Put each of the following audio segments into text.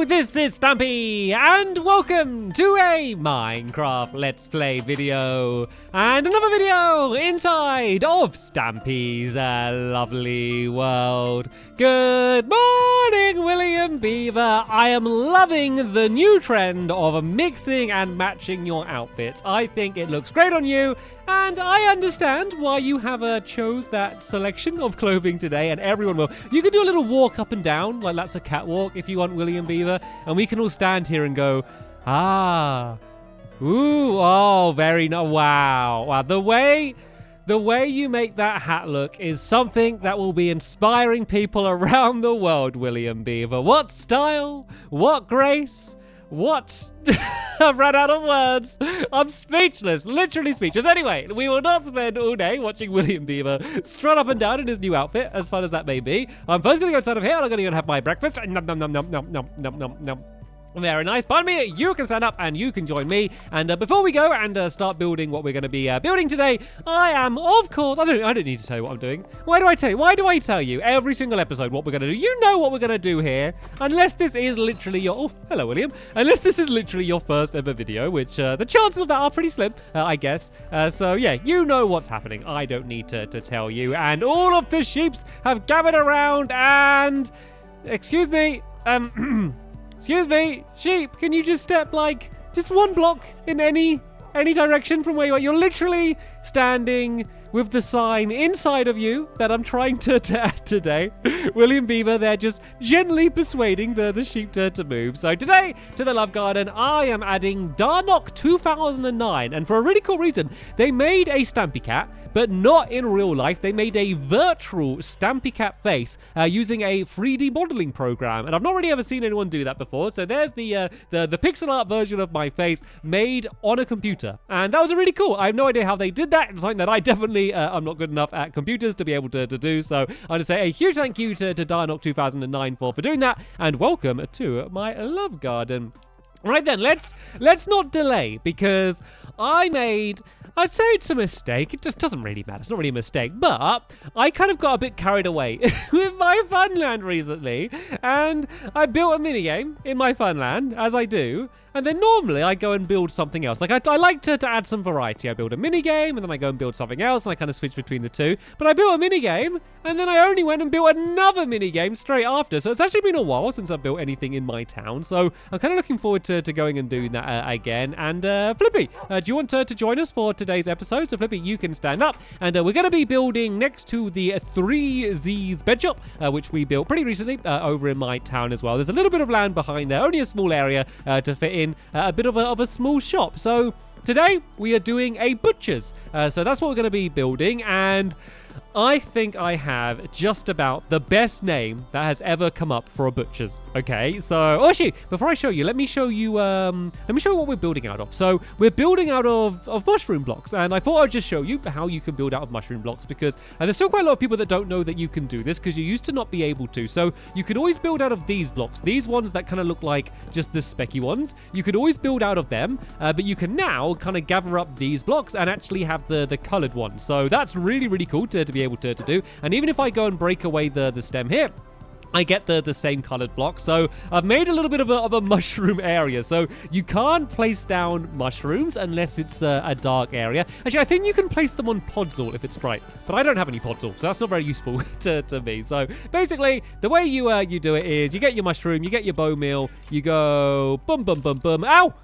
this is Stampy, and welcome to a Minecraft Let's Play video, and another video inside of Stampy's lovely world. Good morning, William Beaver. I am loving the new trend of mixing and matching your outfits. I think it looks great on you, and I understand why you have chose that selection of clothing today, and everyone will. You can do a little walk up and down, like that's a catwalk if you want, William Beaver, and we can all stand here and go, ah, ooh, oh, very nice, wow. The way you make that hat look is something that will be inspiring people around the world, William Beaver. What style, what grace, what... I've run out of words. I'm speechless, literally speechless. Anyway, we will not spend all day watching William Beaver strut up and down in his new outfit, as fun as that may be. I'm first going to go inside of here, and I'm going to go and have my breakfast. Nom, nom, nom, nom, nom, nom, nom, nom, nom. Very nice. Pardon me, you can stand up and you can join me. And before we go and start building what we're going to be building today, I am, of course, I don't need to tell you what I'm doing. Why do I tell you every single episode what we're going to do? You know what we're going to do here. Unless this is literally your, oh, hello, William. Unless this is literally your first ever video, which the chances of that are pretty slim, I guess. So yeah, you know what's happening. I don't need to tell you. And all of the sheeps have gathered around and, excuse me, excuse me, sheep, can you just step like just one block in any direction from where you are? You're literally standing with the sign inside of you that I'm trying to add today. William Beaver, they're just gently persuading the sheep to move. So today, to the Love Garden, I am adding Darnock 2009. And for a really cool reason, they made a Stampy Cat, but not in real life. They made a virtual Stampy Cat face using a 3D modeling program. And I've not really ever seen anyone do that before. So there's the pixel art version of my face made on a computer. And that was really cool. I have no idea how they did that. It's something that I definitely I'm not good enough at computers to be able to do. So I want to say a huge thank you to Darnock 2009 for doing that. And welcome to my Love Garden. Right then, let's not delay, because I'd say it's a mistake. It just doesn't really matter. It's not really a mistake. But I kind of got a bit carried away with my Funland recently. And I built a minigame in my Funland, as I do. And then normally I go and build something else. Like I like to add some variety. I build a minigame, and then I go and build something else, and I kind of switch between the two. But I built a minigame, and then I only went and built another minigame straight after. So it's actually been a while since I've built anything in my town. So I'm kind of looking forward to going and doing that again. And Flippy, do you want to join us for today's episode? So Flippy, you can stand up. And we're going to be building next to the 3Z's bed shop, which we built pretty recently over in my town as well. There's a little bit of land behind there, only a small area to fit in a bit of a small shop. So today we are doing a butcher's. So that's what we're going to be building, and I think I have just about the best name that has ever come up for a butcher's. Okay, so actually, before I show you, let me show you what we're building out of. So we're building out of mushroom blocks, and I thought I'd just show you how you can build out of mushroom blocks, because there's still quite a lot of people that don't know that you can do this, because you used to not be able to. So you could always build out of these blocks, these ones that kind of look like just the specky ones. You could always build out of them, but you can now kind of gather up these blocks and actually have the colored ones. So that's really, really cool to be able to do. And even if I go and break away the stem here, I get the same colored block. So I've made a little bit of a mushroom area. So you can't place down mushrooms unless it's a dark area. Actually, I think you can place them on podzol if it's bright, but I don't have any podzol, so that's not very useful to me. So basically, the way you do it is you get your mushroom, you get your bone meal, you go boom, boom, boom, boom. Ow!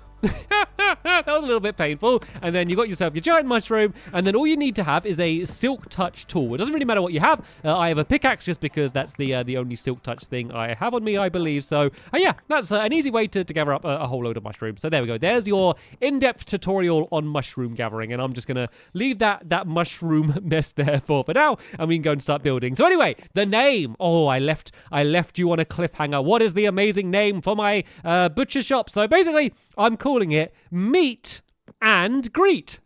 That was a little bit painful. And then you got yourself your giant mushroom, and then all you need to have is a silk touch tool. It doesn't really matter what you have. I have a pickaxe just because that's the only silk touch thing I have on me, I believe. So yeah, that's an easy way to gather up a whole load of mushrooms. So there we go. There's your in-depth tutorial on mushroom gathering, and I'm just gonna leave that mushroom mess there for now, and we can go and start building. So anyway, the name. Oh, I left you on a cliffhanger. What is the amazing name for my butcher shop? So basically, I'm calling it Meat and greet.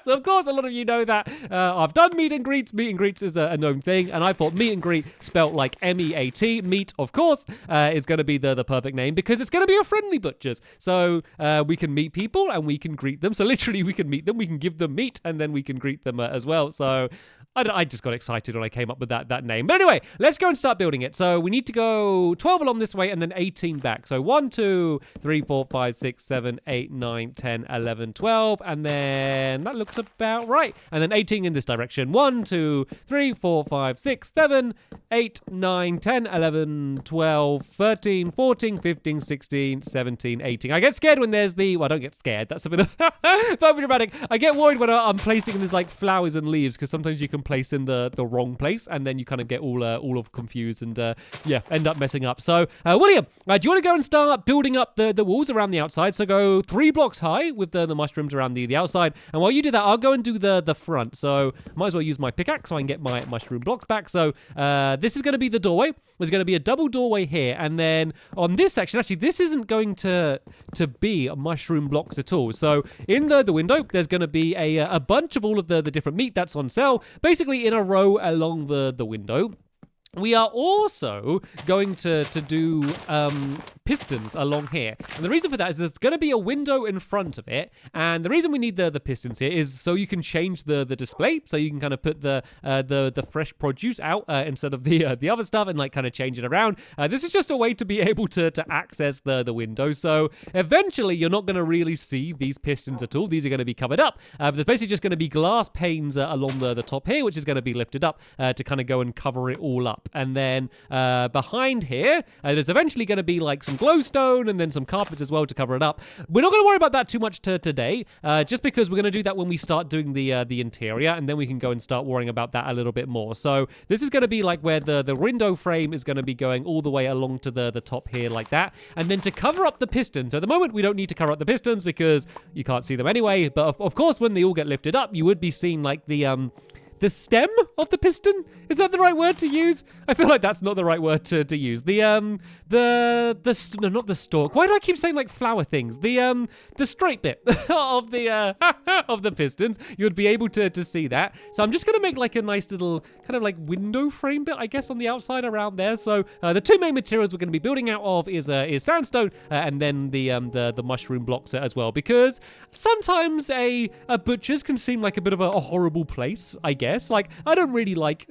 So of course a lot of you know that I've done meet and greets. Meet and greets is a known thing, and I thought meet and greet spelt like M-E-A-T. Meet, of course, is going to be the perfect name because it's going to be a friendly butcher's. So we can meet people and we can greet them. So literally we can meet them, we can give them meat, and then we can greet them as well. So I just got excited when I came up with that name. But anyway, let's go and start building it. So we need to go 12 along this way and then 18 back. So 1, 2, 3, 4, 5, 6, 7, 8, 9, 10, 11, 12. And then that looks about right. And then 18 in this direction. 1, 2, 3, 4, 5, 6, 7, 8, 9, 10, 11, 12, 13, 14, 15, 16, 17, 18. I get scared when there's well, I don't get scared. That's a bit of dramatic. I get worried when I'm placing these like flowers and leaves because sometimes you can place in the wrong place and then you kind of get all of confused and end up messing up. So William, do you want to go and start building up the walls around the outside? So go 3 blocks high with the mushrooms around the outside, and while you do that, I'll go and do the front. So might as well use my pickaxe so I can get my mushroom blocks back. So this is going to be the doorway. There's going to be a double doorway here, and then on this section, actually this isn't going to be mushroom blocks at all. So in the window there's going to be a bunch of all of the different meat that's on sale, basically in a row along the window. We are also going to do pistons along here. And the reason for that is there's going to be a window in front of it. And the reason we need the pistons here is so you can change the display. So you can kind of put the fresh produce out instead of the other stuff and like kind of change it around. This is just a way to be able to access the window. So eventually you're not going to really see these pistons at all. These are going to be covered up. But there's basically just going to be glass panes along the top here, which is going to be lifted up to kind of go and cover it all up. And then behind here, there's eventually going to be like some glowstone and then some carpets as well to cover it up. We're not going to worry about that too much today, just because we're going to do that when we start doing the interior, and then we can go and start worrying about that a little bit more. So this is going to be like where the window frame is going to be going all the way along to the top here like that. And then to cover up the pistons, so at the moment we don't need to cover up the pistons because you can't see them anyway, but of course when they all get lifted up, you would be seeing like the stem of the piston? Is that the right word to use? I feel like that's not the right word to use. No, not the stalk. Why do I keep saying like flower things? The straight bit of the of the pistons. You'd be able to see that. So I'm just gonna make like a nice little kind of like window frame bit, I guess, on the outside around there. So the 2 main materials we're gonna be building out of is sandstone and then the mushroom blocks as well. Because sometimes a butcher's can seem like a bit of a horrible place, I guess. Like, I don't really like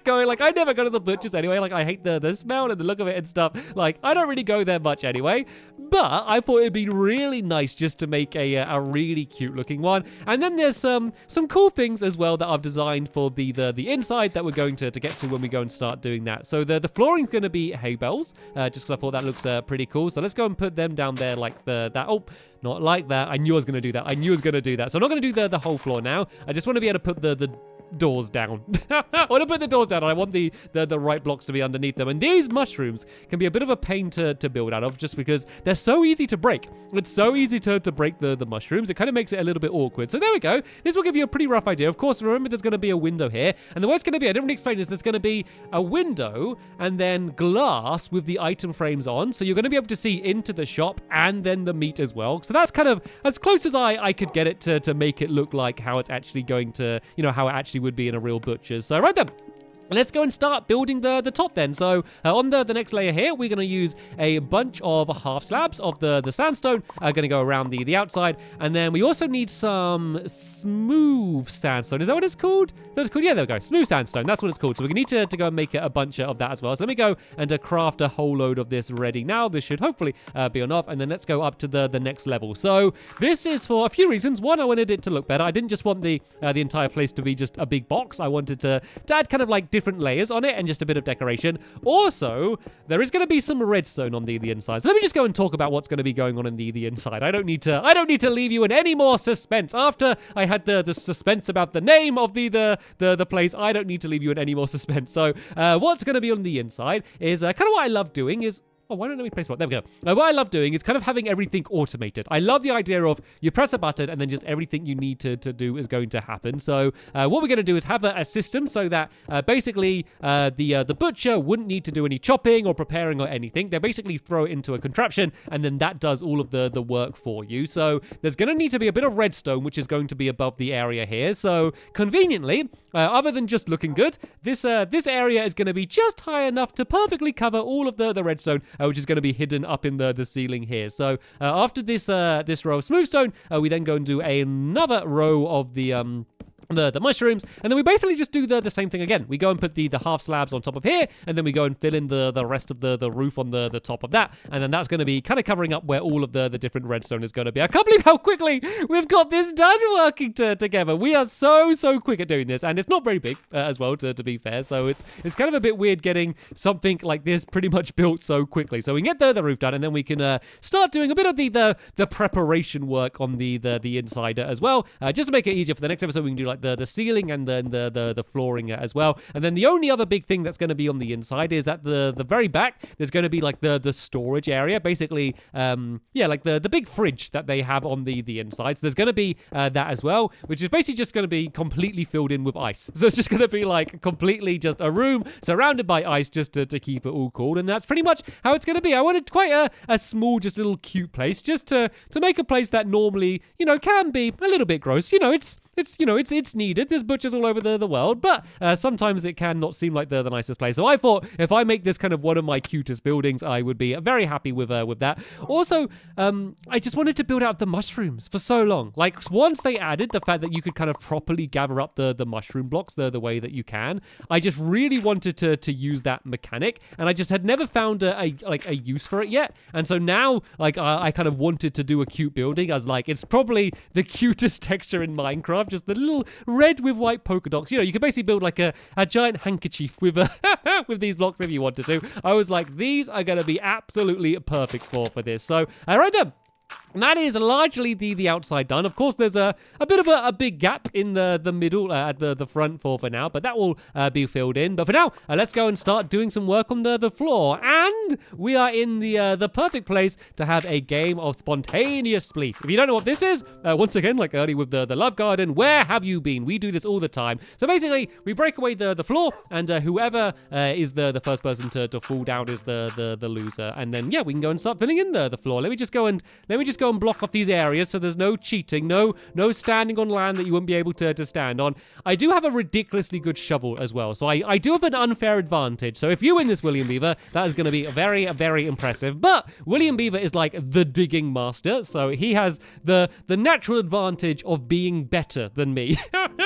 going, like, I never go to the butcher's anyway. Like, I hate the smell and the look of it and stuff. Like, I don't really go there much anyway. But I thought it'd be really nice just to make a really cute looking one. And then there's some cool things as well that I've designed for the inside that we're going to get to when we go and start doing that. So the flooring's going to be hay bales, just because I thought that looks pretty cool. So let's go and put them down there like that. Oh, not like that. I knew I was going to do that. So I'm not going to do the whole floor now. I just want to be able to put the doors down. I want to put the doors down, and I want the right blocks to be underneath them. And these mushrooms can be a bit of a pain to build out of, just because they're so easy to break. It's so easy to break the mushrooms. It kind of makes it a little bit awkward. So there we go. This will give you a pretty rough idea. Of course, remember there's going to be a window here, and the way it's going to be, I didn't really explain this, there's going to be a window and then glass with the item frames on. So you're going to be able to see into the shop and then the meat as well. So that's kind of as close as I could get it to make it look like how it's actually going to, how it actually would be in a real butcher's. So right then, let's go and start building the top then. So on the next layer here, we're going to use a bunch of half slabs of the sandstone. Going to go around the outside. And then we also need some smooth sandstone. Is that what it's called? That's called? Yeah, there we go. Smooth sandstone. That's what it's called. So we need to go and make a bunch of that as well. So let me go and craft a whole load of this ready now. This should hopefully be enough. And then let's go up to the next level. So this is for a few reasons. One, I wanted it to look better. I didn't just want the entire place to be just a big box. I wanted to add kind of like different layers on it and just a bit of decoration. Also, there is going to be some redstone on the inside. So let me just go and talk about what's going to be going on in the inside. I don't need to leave you in any more suspense. After I had the suspense about the name of the place, I don't need to leave you in any more suspense. So what's going to be on the inside is kind of what I love doing is Oh, why don't let me place one? There we go. What I love doing is kind of having everything automated. I love the idea of you press a button and then just everything you need to do is going to happen. So what we're going to do is have a system so that basically the butcher wouldn't need to do any chopping or preparing or anything. They basically throw it into a contraption and then that does all of the work for you. So there's going to need to be a bit of redstone, which is going to be above the area here. So conveniently, other than just looking good, this area is going to be just high enough to perfectly cover all of the redstone, which is going to be hidden up in the ceiling here. So after this row of smooth stone, we then go and do another row of the mushrooms, and then we basically just do the same thing again. We go and put the half slabs on top of here, and then we go and fill in the rest of the roof on the top of that, and then that's going to be kind of covering up where all of the different redstone is going to be. I can't believe how quickly we've got this done working together. We are so quick at doing this, and it's not very big as well, to be fair, so it's kind of a bit weird getting something like this pretty much built so quickly. So we can get the roof done, and then we can start doing a bit of the preparation work on the inside as well, just to make it easier for the next episode. We can do like the ceiling and then the flooring as well. And then the only other big thing that's going to be on the inside is at the very back, there's going to be like the storage area, basically, like the big fridge that they have on the inside. So there's going to be that as well, which is basically just going to be completely filled in with ice. So it's just going to be like completely just a room surrounded by ice just to keep it all cool. And that's pretty much how it's going to be. I wanted quite a small, just little cute place, just to make a place that normally, can be a little bit gross. It's needed. There's butchers all over the world, but sometimes it can not seem like the nicest place. So I thought if I make this kind of one of my cutest buildings, I would be very happy with that. Also, I just wanted to build out the mushrooms for so long. Like once they added the fact that you could kind of properly gather up the mushroom blocks the way that you can, I just really wanted to use that mechanic, and I just had never found a use for it yet. And so now, like I kind of wanted to do a cute building. I was like, it's probably the cutest texture in Minecraft, just the little red with white polka dots. You can basically build like a giant handkerchief with with these blocks if you wanted to. I was like, these are going to be absolutely perfect for this. So I wrote them. And that is largely the outside done. Of course, there's a bit of a big gap in the middle at the front for now, but that will be filled in. But for now, let's go and start doing some work on the floor. And we are in the perfect place to have a game of spontaneous sleep. If you don't know what this is, once again, like earlier with the love garden, where have you been? We do this all the time. So basically, we break away the floor, and whoever is the first person to fall down is the loser. And then, yeah, we can go and start filling in the floor. Let me just go and block off these areas so there's no cheating, no standing on land that you wouldn't be able to stand on. I do have a ridiculously good shovel as well, so I do have an unfair advantage. So if you win this, William Beaver, that is going to be very, very impressive. But William Beaver is like the digging master, so he has the natural advantage of being better than me.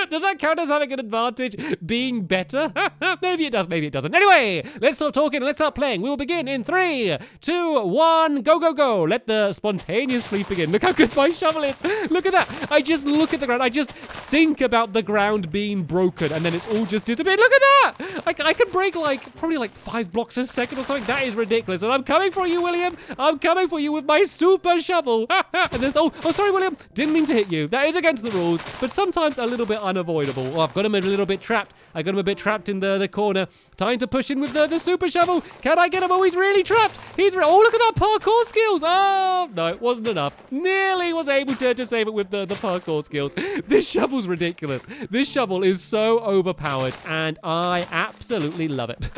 Does that count as having an advantage? Being better? Maybe it does, maybe it doesn't. Anyway, let's stop talking and let's start playing. We will begin in 3, 2, 1, go. Let the spontaneous sleep begin. Look how good my shovel is. Look at that. I just look at the ground. I just think about the ground being broken and then it's all just disappeared. Look at that. I can break probably 5 blocks a second or something. That is ridiculous. And I'm coming for you, William. I'm coming for you with my super shovel. And there's, oh, sorry, William. Didn't mean to hit you. That is against the rules, but sometimes a little bit unavoidable. Oh, I've got him a little bit trapped. I got him a bit trapped in the corner. Time to push in with the super shovel. Can I get him? Oh, he's really trapped. Oh, look at that parkour skills. Oh, no, it wasn't enough. Nearly was able to save it with the parkour skills. This shovel's ridiculous. This shovel is so overpowered, and I absolutely love it.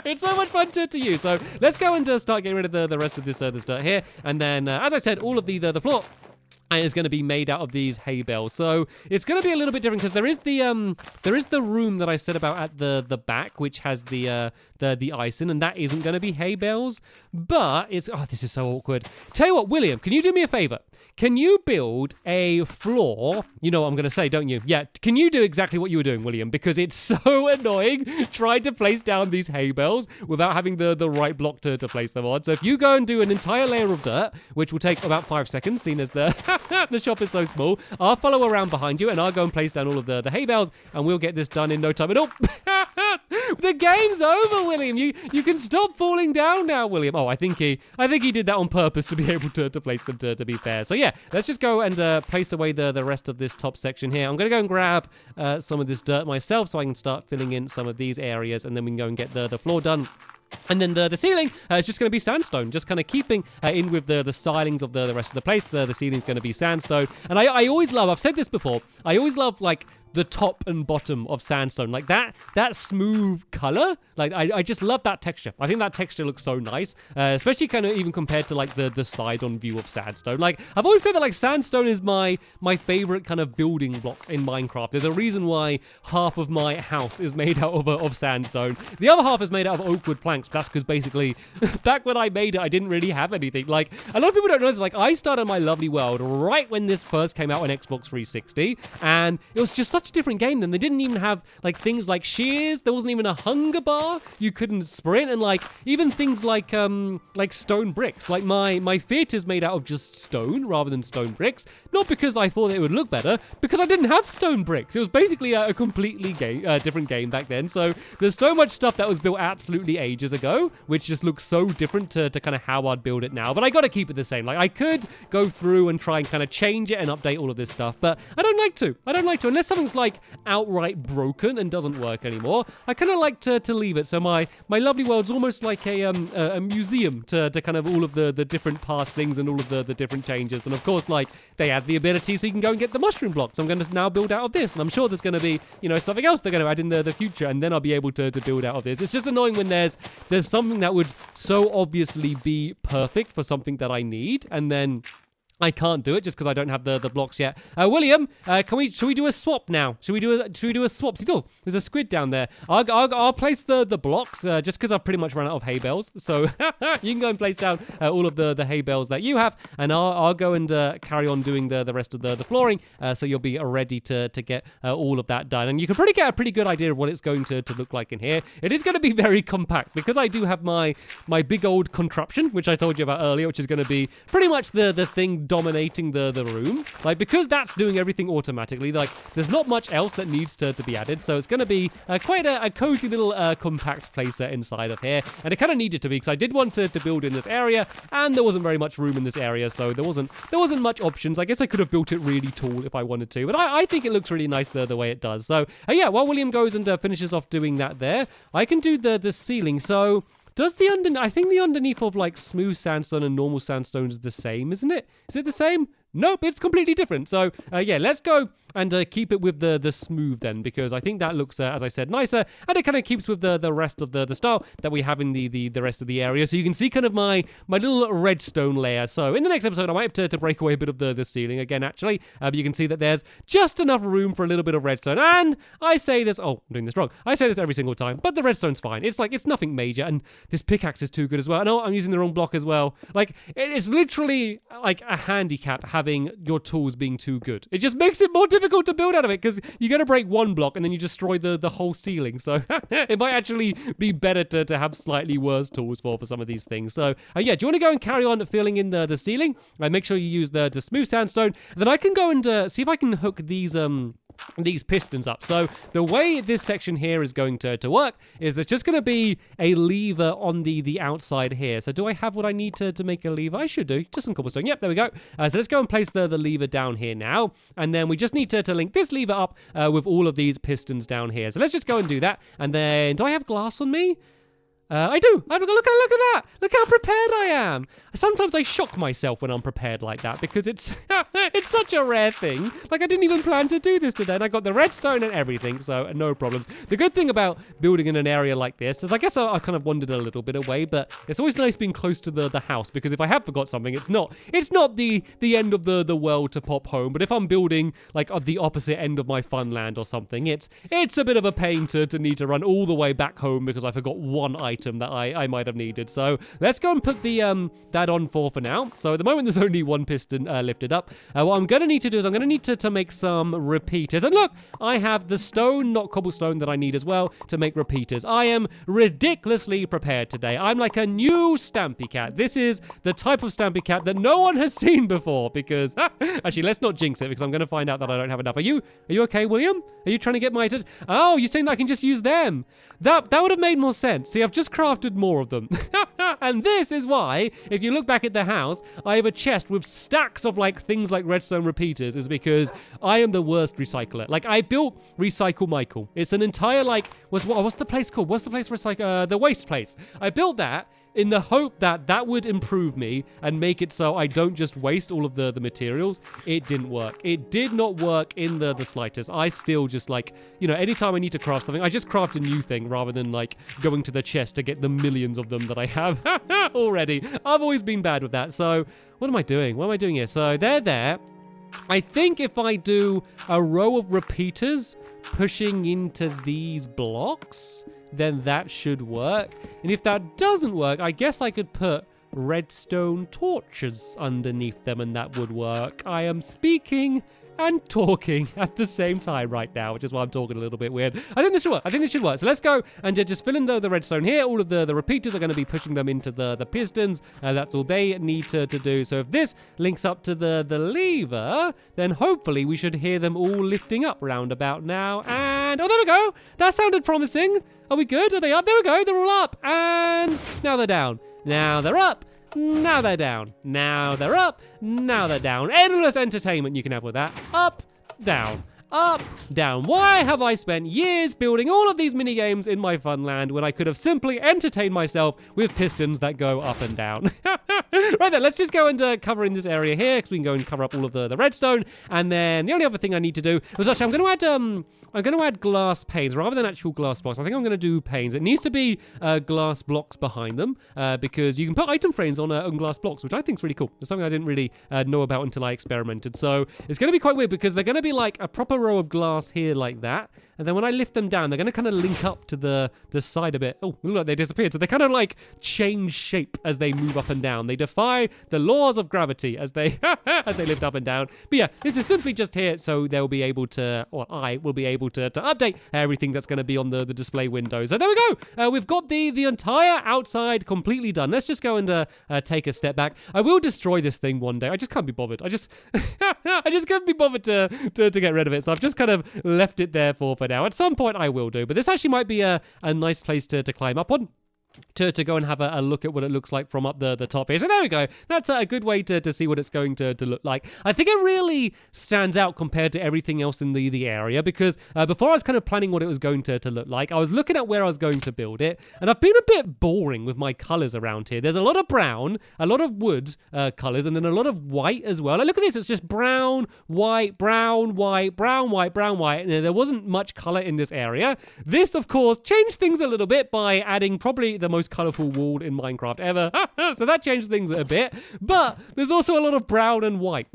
It's so much fun to use. So let's go and start getting rid of the rest of this dirt here. And then, as I said, all of the floor and it's going to be made out of these hay bales. So it's going to be a little bit different because there is the room that I said about at the back, which has the ice in, and that isn't going to be hay bales. But it's, oh, this is so awkward. Tell you what, William, can you do me a favor? Can you build a floor? You know what I'm going to say, don't you? Yeah, can you do exactly what you were doing, William? Because it's so annoying trying to place down these hay bales without having the right block to place them on. So if you go and do an entire layer of dirt, which will take about 5 seconds, seeing as the shop is so small, I'll follow around behind you and I'll go and place down all of the hay bales and we'll get this done in no time at all. The game's over, William. You can stop falling down now, William. Oh, I think he did that on purpose to be able to place them to be fair. So yeah, let's just go and place away the rest of this top section here. I'm going to go and grab some of this dirt myself so I can start filling in some of these areas and then we can go and get the floor done. And then the ceiling is just going to be sandstone, just kind of keeping in with the stylings of the rest of the place. The ceiling's going to be sandstone. And I always love, I've said this before, I always love like the top and bottom of sandstone, like that smooth color. Like I just love that texture. I think that texture looks so nice, especially kind of even compared to like the side on view of sandstone. Like I've always said that like sandstone is my favorite kind of building block in Minecraft. There's a reason why half of my house is made out of sandstone. The other half is made out of oak wood planks. That's because basically back when I made it, I didn't really have anything. Like a lot of people don't know this. Like I started my lovely world right when this first came out on Xbox 360, and it was just such a different game then. They didn't even have like things like shears. There wasn't even a hunger bar. You couldn't sprint, and like even things like stone bricks. Like my fit is made out of just stone rather than stone bricks. Not because I thought it would look better, because I didn't have stone bricks. It was basically a completely different game back then. So there's so much stuff that was built absolutely ages ago, which just looks so different to kind of how I'd build it now. But I got to keep it the same. Like I could go through and try and kind of change it and update all of this stuff, but I don't like to. Unless something's like outright broken and doesn't work anymore. I kind of like to leave it. So my lovely world's almost like a museum to kind of all of the different past things and all of the different changes. And of course, like they add the ability so you can go and get the mushroom blocks. I'm going to now build out of this, and I'm sure there's going to be something else they're going to add in the future, and then I'll be able to build out of this. It's just annoying when there's something that would so obviously be perfect for something that I need, and then I can't do it just because I don't have the blocks yet. William, should we do a swap now? Should we do a swap? See, there's a squid down there. I'll place the blocks just because I've pretty much run out of hay bales. So you can go and place down all of the hay bales that you have, and I'll go and carry on doing the rest of the flooring. So you'll be ready to get all of that done, and you can probably get a pretty good idea of what it's going to look like in here. It is going to be very compact because I do have my big old contraption, which I told you about earlier, which is going to be pretty much the thing dominating the room. Like, because that's doing everything automatically, like there's not much else that needs to be added, so it's going to be quite a cozy little compact place inside of here, and it kind of needed to be because I did want to build in this area, and there wasn't very much room in this area, so there wasn't much options. I guess I could have built it really tall if I wanted to, but I think it looks really nice the way it does. So yeah, while William goes and finishes off doing that there, I can do the ceiling. So does I think the underneath of like smooth sandstone and normal sandstone is the same, isn't it? Is it the same? Nope, it's completely different. So yeah, let's go and keep it with the smooth then, because I think that looks, as I said, nicer, and it kind of keeps with the rest of the style that we have in the rest of the area. So you can see kind of my little redstone layer. So in the next episode, I might have to break away a bit of the ceiling again, actually. But you can see that there's just enough room for a little bit of redstone. And I say this, I'm doing this wrong. I say this every single time, but the redstone's fine. It's like, it's nothing major, and this pickaxe is too good as well. No, I'm using the wrong block as well. Like, it's literally like a handicap having your tools being too good. It just makes it more difficult to build out of it, because you're going to break one block and then you destroy the whole ceiling. So it might actually be better to have slightly worse tools for some of these things. So yeah, do you want to go and carry on filling in the ceiling? Make sure you use the smooth sandstone. And then I can go and see if I can hook these pistons up. So the way this section here is going to work is there's just going to be a lever on the outside here. So do I have what I need to make a lever? I should do. Just some cobblestone. Yep, there we go. So let's go and place the lever down here now. And then we just need to link this lever up with all of these pistons down here. So let's just go and do that. And then, do I have glass on me? I do. Look at that. Look how prepared I am. Sometimes I shock myself when I'm prepared like that, because it's it's such a rare thing. Like, I didn't even plan to do this today, and I got the redstone and everything, so no problems. The good thing about building in an area like this is, I guess I kind of wandered a little bit away, but it's always nice being close to the house, because if I have forgot something, it's not the end of the world to pop home. But if I'm building like at the opposite end of my fun land or something, it's a bit of a pain to need to run all the way back home because I forgot one item that I might have needed. So let's go and put the that on for now. So at the moment there's only one piston lifted up. What I'm going to need to do is I'm going to need to make some repeaters. And look, I have the stone, not cobblestone, that I need as well to make repeaters. I am ridiculously prepared today. I'm like a new Stampy cat. This is the type of Stampy cat that no one has seen before, because actually, let's not jinx it, because I'm going to find out that I don't have enough. Are you okay, William? Are you trying to get my... Oh, you're saying that I can just use them? That would have made more sense. See, I've just just crafted more of them. And this is why, if you look back at the house, I have a chest with stacks of like things like redstone repeaters, is because I am the worst recycler. Like, I built Recycle Michael. It's an entire like, what's the place called? What's the place for recycle? The waste place. I built that in the hope that that would improve me and make it so I don't just waste all of the materials. It didn't work. It did not work in the slightest. I still just like, you know, anytime I need to craft something, I just craft a new thing rather than like going to the chest to get the millions of them that I have already. I've always been bad with that. So what am I doing? What am I doing here? So they're there. I think if I do a row of repeaters pushing into these blocks, then that should work. And if that doesn't work, I guess I could put redstone torches underneath them and that would work. I am speaking and talking at the same time right now, which is why I'm talking a little bit weird. I think this should work. I think this should work. So let's go and just fill in the redstone here. All of the repeaters are going to be pushing them into the pistons. That's all they need to do. So if this links up to the lever, then hopefully we should hear them all lifting up round about now. And, oh, there we go. That sounded promising. Are we good? Are they up? There we go. They're all up. And now they're down. Now they're up. Now they're down. Now they're up. Now they're down. Endless entertainment you can have with that. Up, down. Up, down. Why have I spent years building all of these mini games in my fun land when I could have simply entertained myself with pistons that go up and down? Right then, let's just go and cover in this area here, because we can go and cover up all of the redstone. And then the only other thing I need to do was actually I'm going to add glass panes rather than actual glass blocks. I think I'm going to do panes. It needs to be glass blocks behind them because you can put item frames on glass blocks, which I think is really cool. It's something I didn't really know about until I experimented. So it's going to be quite weird because they're going to be like a proper row of glass here like that. And then when I lift them down, they're going to kind of link up to the side a bit. Oh, look like they disappeared. So they kind of like change shape as they move up and down. They defy the laws of gravity as they as they lift up and down. But yeah, this is simply just here so they'll be able to, or I will be able to update everything that's going to be on the display window. So there we go. We've got the entire outside completely done. Let's just go and take a step back. I will destroy this thing one day. I just can't be bothered. I just can't be bothered to get rid of it. So I've just kind of left it there for now. At some point I will do, but this actually might be a nice place to climb up on. To go and have a look at what it looks like from up the top here. So there we go. That's a good way to see what it's going to look like. I think it really stands out compared to everything else in the area because before I was kind of planning what it was going to look like, I was looking at where I was going to build it, and I've been a bit boring with my colors around here. There's a lot of brown, a lot of wood colors, and then a lot of white as well. Like, look at this. It's just brown, white, brown, white, brown, white, brown, white. And there wasn't much color in this area. This, of course, changed things a little bit by adding probably the most colorful wall in Minecraft ever. So that changed things a bit, but there's also a lot of brown and white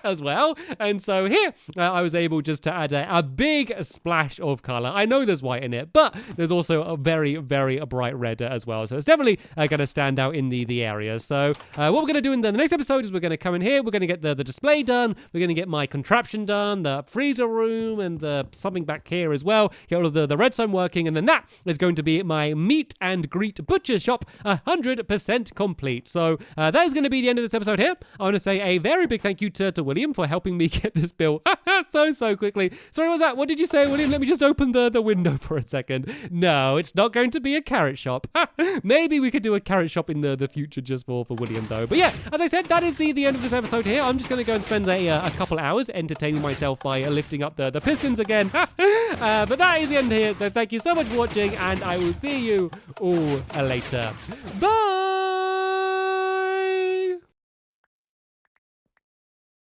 as well. And so here I was able just to add a big splash of color. I know there's white in it, but there's also a very, very bright red as well. So it's definitely going to stand out in the area. So what we're going to do in the next episode is we're going to come in here. We're going to get the display done. We're going to get my contraption done, the freezer room, and something back here as well. Get all of the redstone working, and then that is going to be my meet and greet butcher shop 100% complete. So that is going to be the end of this episode here. I want to say a very big thank you to William for helping me get this built so quickly. Sorry, what was that? What did you say, William? Let me just open the window for a second. No, it's not going to be a carrot shop. Maybe we could do a carrot shop in the future just for William though. But yeah, as I said, that is the end of this episode here. I'm just going to go and spend a couple hours entertaining myself by lifting up the pistons again. But that is the end here. So thank you so much for watching, and I will see you all later. Bye!